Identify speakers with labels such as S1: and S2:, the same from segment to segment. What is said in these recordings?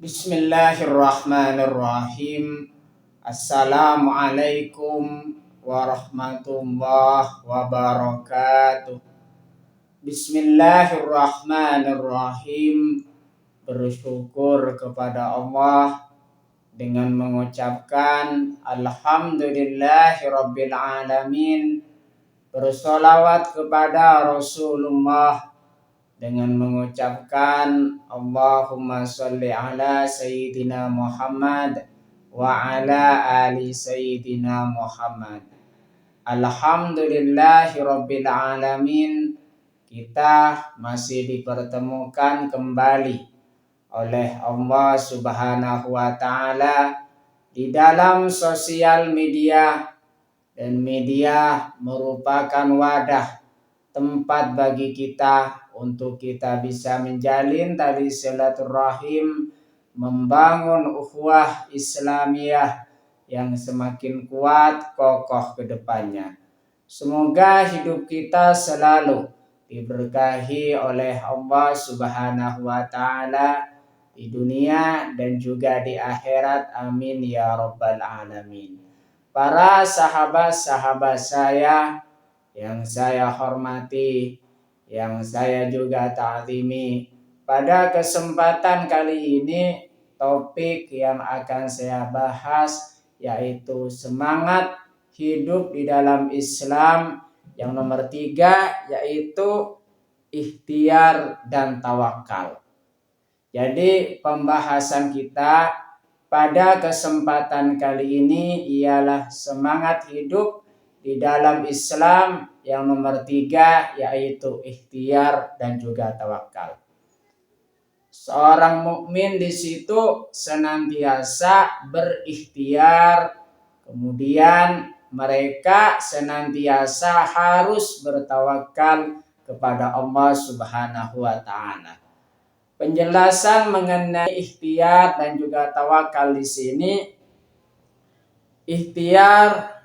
S1: Bismillahirrahmanirrahim. Assalamualaikum warahmatullahi wabarakatuh. Bismillahirrahmanirrahim. Bersyukur kepada Allah dengan mengucapkan Alhamdulillahirabbil alamin. Bersolawat kepada Rasulullah dengan mengucapkan Allahumma sholli ala Sayyidina Muhammad wa ala ali Sayyidina Muhammad. Alhamdulillahi Rabbil Alamin. Kita masih dipertemukan kembali oleh Allah Subhanahu wa Ta'ala di dalam sosial media, dan media merupakan wadah tempat bagi kita untuk kita bisa menjalin tali silaturahim, membangun ukhuwah Islamiyah yang semakin kuat kokoh ke depannya. Semoga hidup kita selalu diberkahi oleh Allah Subhanahu wa Ta'ala di dunia dan juga di akhirat. Amin ya rabbal alamin. Para sahabat-sahabat saya yang saya hormati, yang saya juga ta'zimi, pada kesempatan kali ini topik yang akan saya bahas yaitu semangat hidup di dalam Islam. Yang nomor 3 yaitu ikhtiar dan tawakal. Jadi pembahasan kita pada kesempatan kali ini ialah semangat hidup di dalam Islam. Yang nomor 3 yaitu ikhtiar dan juga tawakal. Seorang mukmin di situ senantiasa berikhtiar, kemudian mereka senantiasa harus bertawakal kepada Allah Subhanahu wa Ta'ala. Penjelasan mengenai ikhtiar dan juga tawakal di sini. Ikhtiar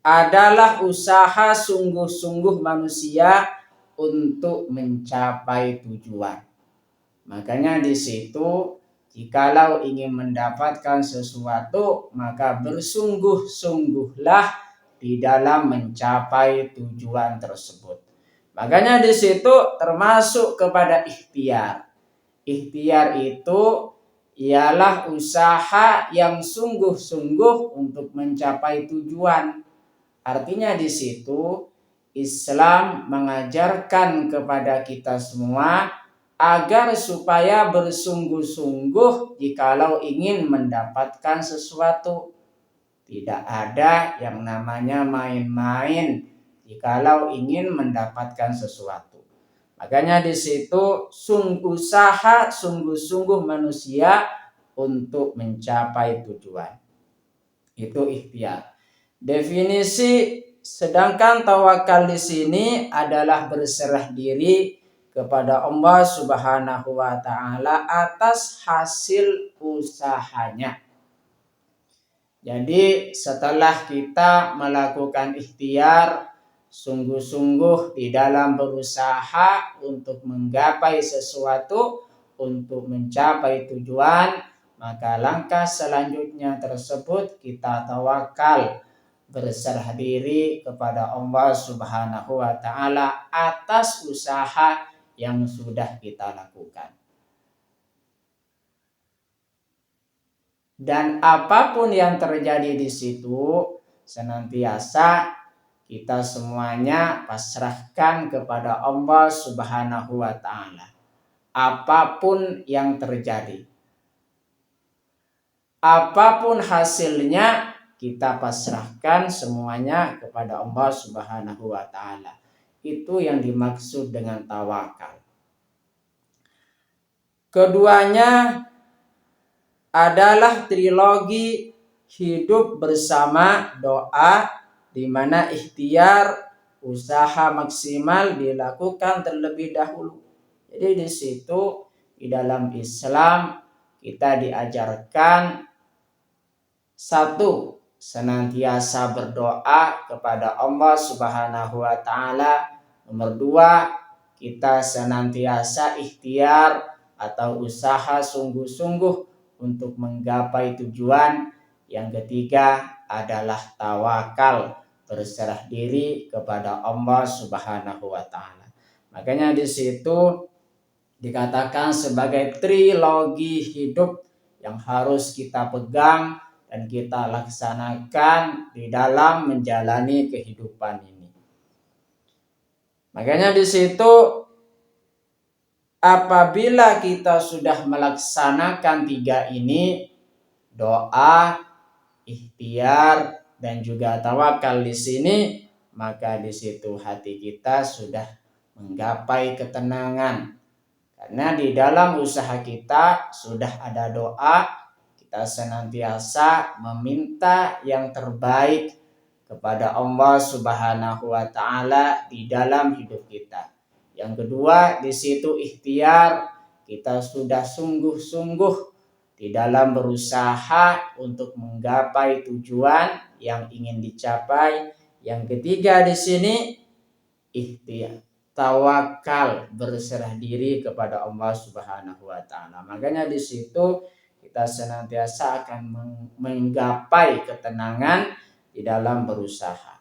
S1: adalah usaha sungguh-sungguh manusia untuk mencapai tujuan. Makanya di situ jikalau ingin mendapatkan sesuatu, maka bersungguh-sungguhlah di dalam mencapai tujuan tersebut. Makanya di situ termasuk kepada ikhtiar. Ikhtiar itu ialah usaha yang sungguh-sungguh untuk mencapai tujuan. Artinya di situ Islam mengajarkan kepada kita semua agar supaya bersungguh-sungguh jikalau ingin mendapatkan sesuatu. Tidak ada yang namanya main-main jikalau ingin mendapatkan sesuatu. Makanya di situ usaha sungguh-sungguh manusia untuk mencapai tujuan. Itu ikhtiar. Definisi sedangkan tawakal di sini adalah berserah diri kepada Allah Subhanahu wa Ta'ala atas hasil usahanya. Jadi setelah kita melakukan ikhtiar, sungguh-sungguh di dalam berusaha untuk menggapai sesuatu, untuk mencapai tujuan, maka langkah selanjutnya tersebut kita tawakal, berserah diri kepada Allah Subhanahu wa Ta'ala atas usaha yang sudah kita lakukan. Dan apapun yang terjadi di situ, senantiasa kita semuanya pasrahkan kepada Allah Subhanahu wa Ta'ala. Apapun yang terjadi, apapun hasilnya, kita pasrahkan semuanya kepada Allah Subhanahu wa Ta'ala. Itu yang dimaksud dengan tawakal. Keduanya adalah trilogi hidup bersama doa, di mana ikhtiar, usaha maksimal dilakukan terlebih dahulu. Jadi di situ di dalam Islam kita diajarkan satu, senantiasa berdoa kepada Allah Subhanahu wa Ta'ala. Nomor 2, kita senantiasa ikhtiar atau usaha sungguh-sungguh untuk menggapai tujuan. Yang ketiga adalah tawakal, berserah diri kepada Allah Subhanahu wa taala. Makanya di situ dikatakan sebagai trilogi hidup yang harus kita pegang dan kita laksanakan di dalam menjalani kehidupan ini. Makanya di situ apabila kita sudah melaksanakan 3 ini, doa, ikhtiar, dan juga tawakal di sini, maka di situ hati kita sudah menggapai ketenangan. Karena di dalam usaha kita sudah ada doa, kita senantiasa meminta yang terbaik kepada Allah Subhanahu wa taala di dalam hidup kita. Yang kedua, di situ ikhtiar, kita sudah sungguh-sungguh di dalam berusaha untuk menggapai tujuan yang ingin dicapai. Yang ketiga di sini ikhtiar, tawakal, berserah diri kepada Allah Subhanahu wa taala. Makanya di situ kita senantiasa akan menggapai ketenangan di dalam berusaha.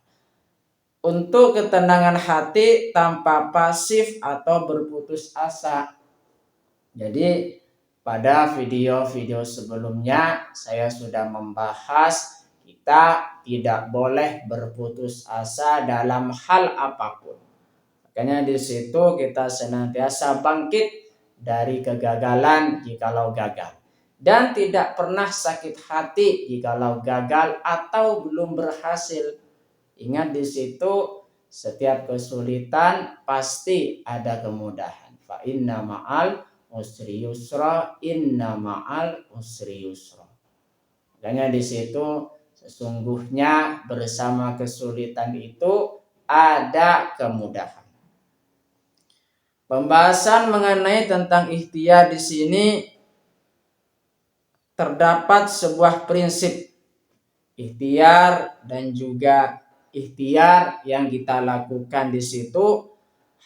S1: Untuk ketenangan hati tanpa pasif atau berputus asa. Jadi pada video-video sebelumnya saya sudah membahas kita tidak boleh berputus asa dalam hal apapun. Makanya di situ kita senantiasa bangkit dari kegagalan jikalau gagal. Dan tidak pernah sakit hati jikalau gagal atau belum berhasil. Ingat di situ setiap kesulitan pasti ada kemudahan. Fa inna ma'al usri yusra, inna ma'al usri yusra. Makanya di situ sesungguhnya bersama kesulitan itu ada kemudahan. Pembahasan mengenai tentang ikhtiar di sini terdapat sebuah prinsip ikhtiar dan juga ikhtiar yang kita lakukan di situ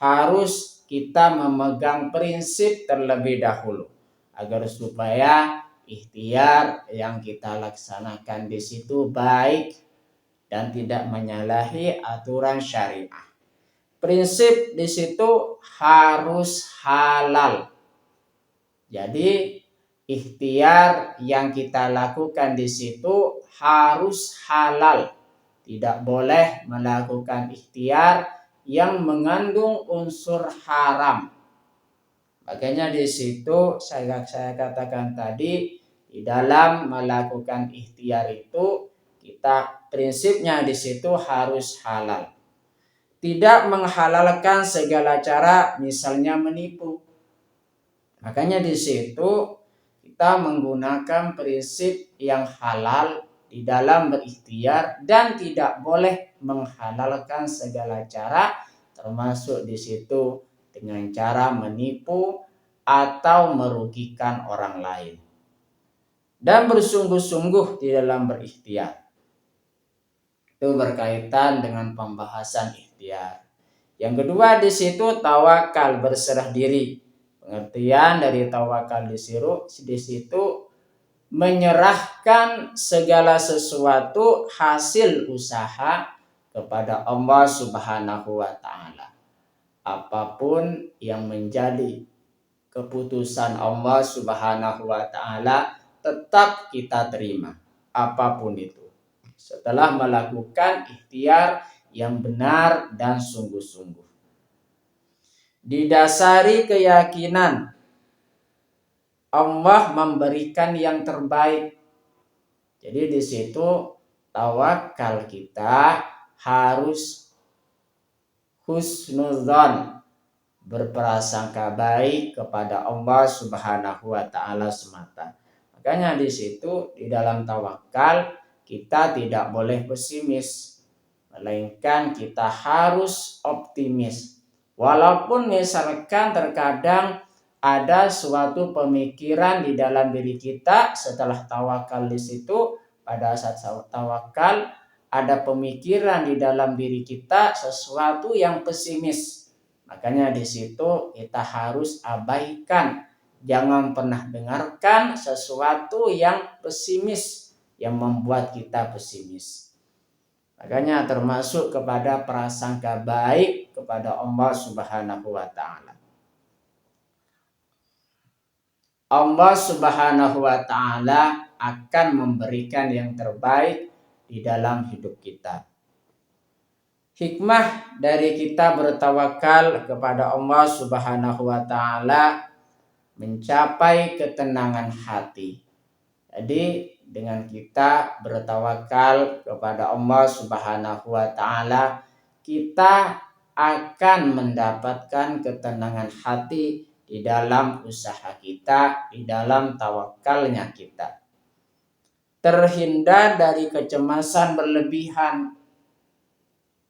S1: harus kita memegang prinsip terlebih dahulu agar supaya ikhtiar yang kita laksanakan di situ baik dan tidak menyalahi aturan syariah. Prinsip di situ harus halal. Jadi ikhtiar yang kita lakukan di situ harus halal. Tidak boleh melakukan ikhtiar yang mengandung unsur haram. Makanya di situ saya katakan tadi, di dalam melakukan ikhtiar itu kita prinsipnya di situ harus halal. Tidak menghalalkan segala cara, misalnya menipu. Makanya di situ kita menggunakan prinsip yang halal di dalam berikhtiar dan tidak boleh menghalalkan segala cara, termasuk di situ dengan cara menipu atau merugikan orang lain. Dan bersungguh-sungguh di dalam berikhtiar. Itu berkaitan dengan pembahasan ikhtiar. Yang kedua di situ tawakal, berserah diri. Pengertian dari tawakal di situ menyerahkan segala sesuatu hasil usaha kepada Allah Subhanahu wa taala. Apapun yang menjadi keputusan Allah Subhanahu wa taala tetap kita terima, apapun itu. Setelah melakukan ikhtiar yang benar dan sungguh-sungguh. Didasari keyakinan Allah memberikan yang terbaik. Jadi di situ tawakal kita harus husnudzon, berprasangka baik kepada Allah Subhanahu wa taala semata. Makanya di situ di dalam tawakal kita tidak boleh pesimis, melainkan kita harus optimis. Walaupun misalkan terkadang ada suatu pemikiran di dalam diri kita setelah tawakal di situ, pada saat tawakal ada pemikiran di dalam diri kita sesuatu yang pesimis. Makanya di situ kita harus abaikan Jangan pernah dengarkan sesuatu yang pesimis, yang membuat kita pesimis. Makanya termasuk kepada prasangka baik kepada Allah Subhanahu wa taala. Allah Subhanahu wa taala akan memberikan yang terbaik di dalam hidup kita. Hikmah dari kita bertawakal kepada Allah Subhanahu wa taala mencapai ketenangan hati. Jadi dengan kita bertawakal kepada Allah Subhanahu wa taala, kita akan mendapatkan ketenangan hati di dalam usaha kita, di dalam tawakalnya kita. Terhindar dari kecemasan berlebihan.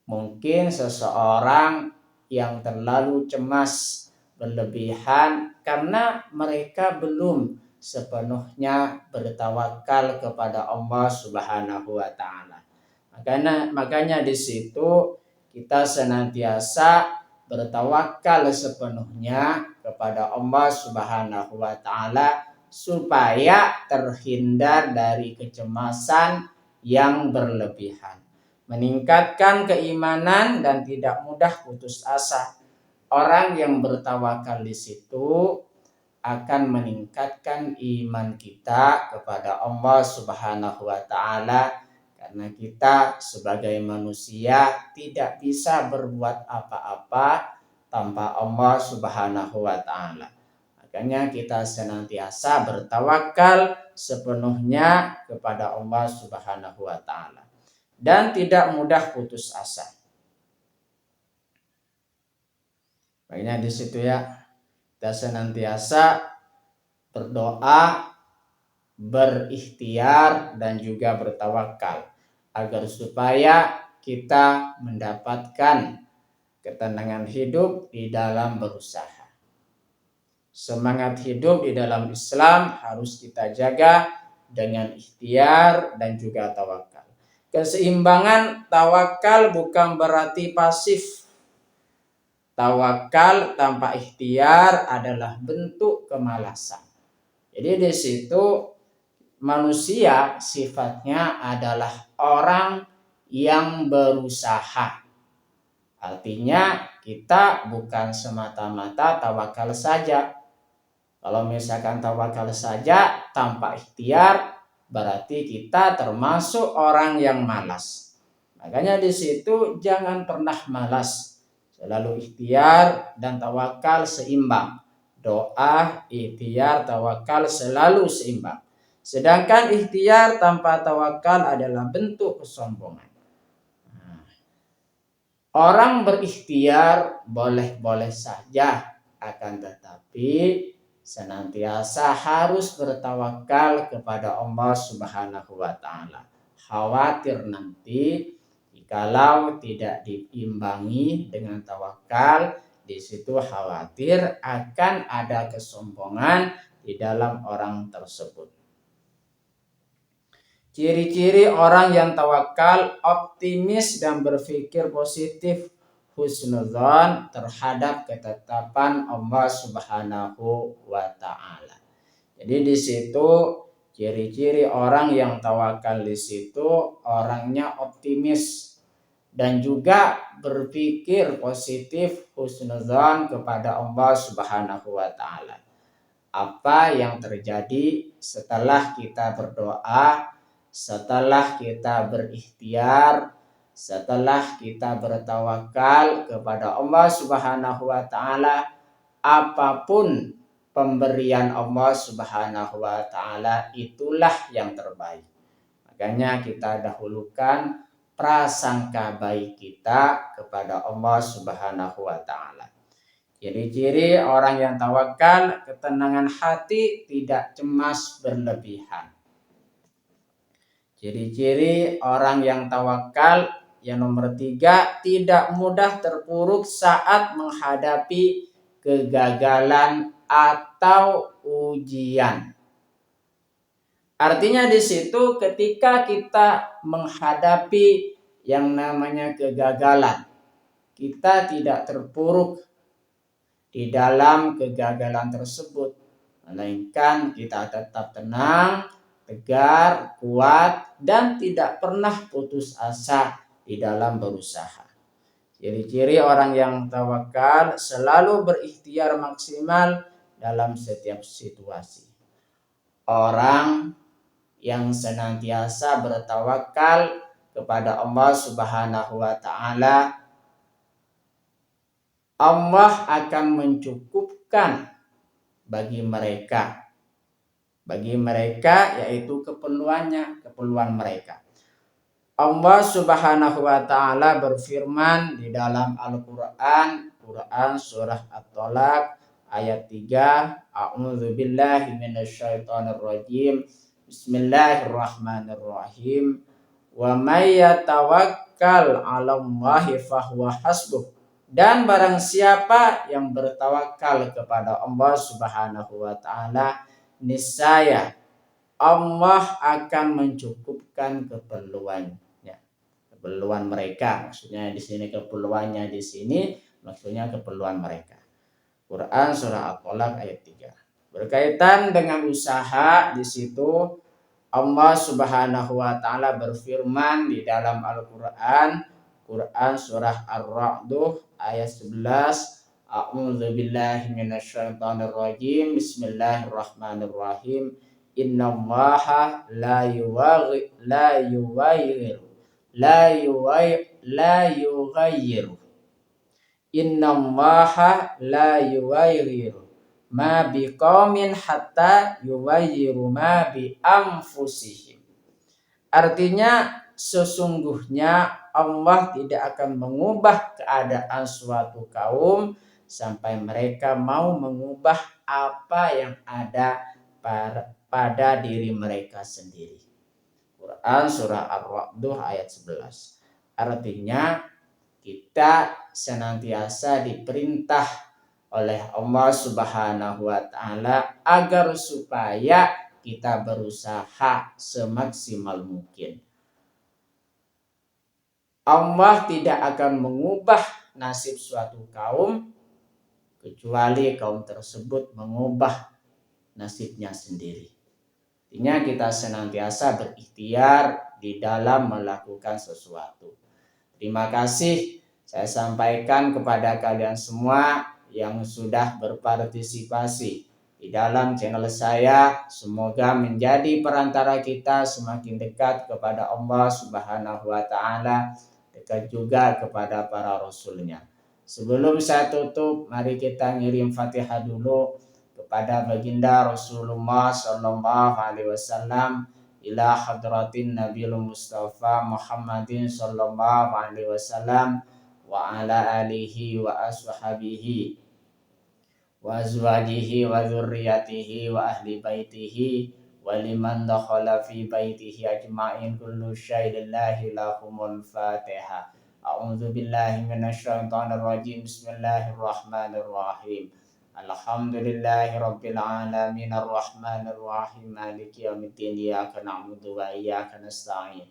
S1: Mungkin seseorang yang terlalu cemas berlebihan karena mereka belum sepenuhnya bertawakal kepada Allah Subhanahu wa taala. Makanya di situ kita senantiasa bertawakal sepenuhnya kepada Allah Subhanahu wa taala supaya terhindar dari kecemasan yang berlebihan. Meningkatkan keimanan dan tidak mudah putus asa. Orang yang bertawakal di situ akan meningkatkan iman kita kepada Allah Subhanahu wa taala, karena kita sebagai manusia tidak bisa berbuat apa-apa tanpa Allah Subhanahu wa taala. Makanya kita senantiasa bertawakal sepenuhnya kepada Allah Subhanahu wa taala dan tidak mudah putus asa. Makanya di situ ya, kita senantiasa berdoa, berikhtiar dan juga bertawakal agar supaya kita mendapatkan ketenangan hidup di dalam berusaha. Semangat hidup di dalam Islam harus kita jaga dengan ikhtiar dan juga tawakal. Keseimbangan tawakal bukan berarti pasif. Tawakal tanpa ikhtiar adalah bentuk kemalasan. Jadi di situ manusia sifatnya adalah orang yang berusaha. Artinya kita bukan semata-mata tawakal saja. Kalau misalkan tawakal saja tanpa ikhtiar, berarti kita termasuk orang yang malas. Makanya di situ jangan pernah malas. Selalu ikhtiar dan tawakal seimbang. Doa, ikhtiar, tawakal selalu seimbang. Sedangkan ikhtiar tanpa tawakal adalah bentuk kesombongan. Orang berikhtiar boleh-boleh saja, akan tetapi senantiasa harus bertawakal kepada Allah Subhanahu wa taala. Khawatir nanti jikalau tidak diimbangi dengan tawakal, di situ khawatir akan ada kesombongan di dalam orang tersebut. Ciri-ciri orang yang tawakal, optimis dan berpikir positif, husnudzon terhadap ketetapan Allah Subhanahu wa taala. Jadi di situ ciri-ciri orang yang tawakal di situ orangnya optimis dan juga berpikir positif, husnudzon kepada Allah Subhanahu wa taala. Apa yang terjadi setelah kita berdoa, setelah kita berikhtiar, setelah kita bertawakal kepada Allah Subhanahu wa taala, apapun pemberian Allah Subhanahu wa taala itulah yang terbaik. Makanya kita dahulukan prasangka baik kita kepada Allah Subhanahu wa taala. Ciri-ciri orang yang tawakal, ketenangan hati, tidak cemas berlebihan. Ciri-ciri orang yang tawakal yang nomor 3, tidak mudah terpuruk saat menghadapi kegagalan atau ujian. Artinya di situ ketika kita menghadapi yang namanya kegagalan, kita tidak terpuruk di dalam kegagalan tersebut. melainkan kita tetap tenang, tegar, kuat, dan tidak pernah putus asa di dalam berusaha. Ciri-ciri orang yang tawakal selalu berikhtiar maksimal dalam setiap situasi. Orang yang senantiasa bertawakal kepada Allah Subhanahu wa taala, Allah akan mencukupkan bagi mereka yaitu keperluan mereka. Allah Subhanahu wa taala berfirman di dalam Al-Qur'an surah At-Tolaq ayat 3, A'udzubillahi minasyaitonirrajim. Bismillahirrahmanirrahim. Wa may yatawakkal 'alallahi fahuwa hasbuh. Dan barang siapa yang bertawakal kepada Allah Subhanahu wa taala, niscaya Allah akan mencukupkan keperluan mereka. Maksudnya di sini keperluannya di sini maksudnya keperluan mereka. Quran surah At-Tolaq ayat 3. Berkaitan dengan usaha, di situ Allah Subhanahu wa taala berfirman di dalam Al-Qur'an surah Ar-Ra'd ayat 11, A'udzubillahi minasyaitonirrajim. Bismillahirrahmanirrahim. Innallaha la yughayyiru. Innallaha la yughayyiru ma biqaumin hatta yughayyiru ma bi anfusihim. Artinya sesungguhnya Allah tidak akan mengubah keadaan suatu kaum sampai mereka mau mengubah apa yang ada pada diri mereka sendiri. Quran surah Ar-Ra'd ayat 11. Artinya kita senantiasa diperintah oleh Allah Subhanahu wa taala agar supaya kita berusaha semaksimal mungkin. Allah tidak akan mengubah nasib suatu kaum kecuali kaum tersebut mengubah nasibnya sendiri. Artinya kita senantiasa berikhtiar di dalam melakukan sesuatu. Terima kasih saya sampaikan kepada kalian semua yang sudah berpartisipasi di dalam channel saya. Semoga menjadi perantara kita semakin dekat kepada Allah Subhanahu wa taala, dekat juga kepada para rasulnya. Sebelum saya tutup, mari kita ngirim Fatihah dulu kepada baginda Rasulullah sallallahu alaihi wasallam, ila hadratin Nabiul Mustafa Muhammadin sallallahu alaihi wasallam wa ala alihi wa ashabihi wa azwajihi wa dzurriyyatihi wa ahli baitihi wa liman dakhala fi baitihi ajma'in kullu syai'in lillahi lahumul Fatihah. A'udzu billahi minasyaitonir rajim. Bismillahirrahmanirrahim. Alhamdulillahi rabbil alamin arrahmanir rahim maliki yaumiddin iyyaka na'budu wa iyyaka nasta'in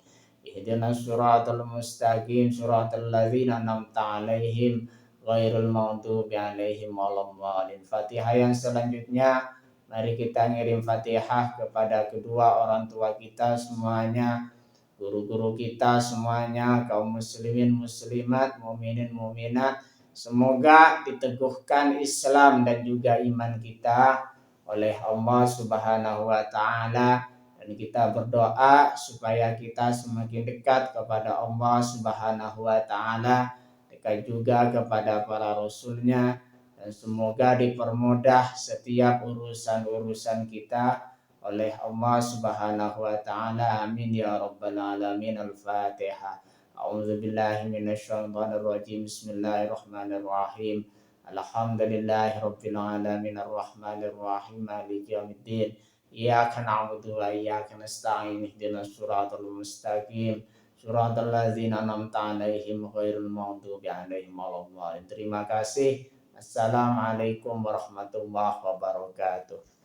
S1: ihdinas siratal mustaqim siratal ladzina an'amta 'alaihim ghairil maghdubi 'alaihim waladdallin. Fatihah yang selanjutnya mari kita ngirim Fatihah kepada kedua orang tua kita semuanya, guru-guru kita semuanya, kaum muslimin muslimat, mukminin mukminat. Semoga diteguhkan Islam dan juga iman kita oleh Allah Subhanahu wa taala, dan kita berdoa supaya kita semakin dekat kepada Allah Subhanahu wa taala, dekat juga kepada para rasulnya, dan semoga dipermudah setiap urusan-urusan kita oleh Allah Subhanahu wa taala. Amin ya rabbal alamin. Al-Fatihah. A'udzu billahi minasyaitonir rajim. Bismillahirrahmanirrahim. Alhamdulillahi rabbil alamin arrahmanir rahim maliki yaumiddin iyyaka na'budu wa iyyaka nasta'in ihdinas siratal mustaqim siratal ladzina an'amta 'alaihim ghairil maghdubi 'alaihim waladdallin. Terima kasih. Assalamualaikum warahmatullahi wabarakatuh.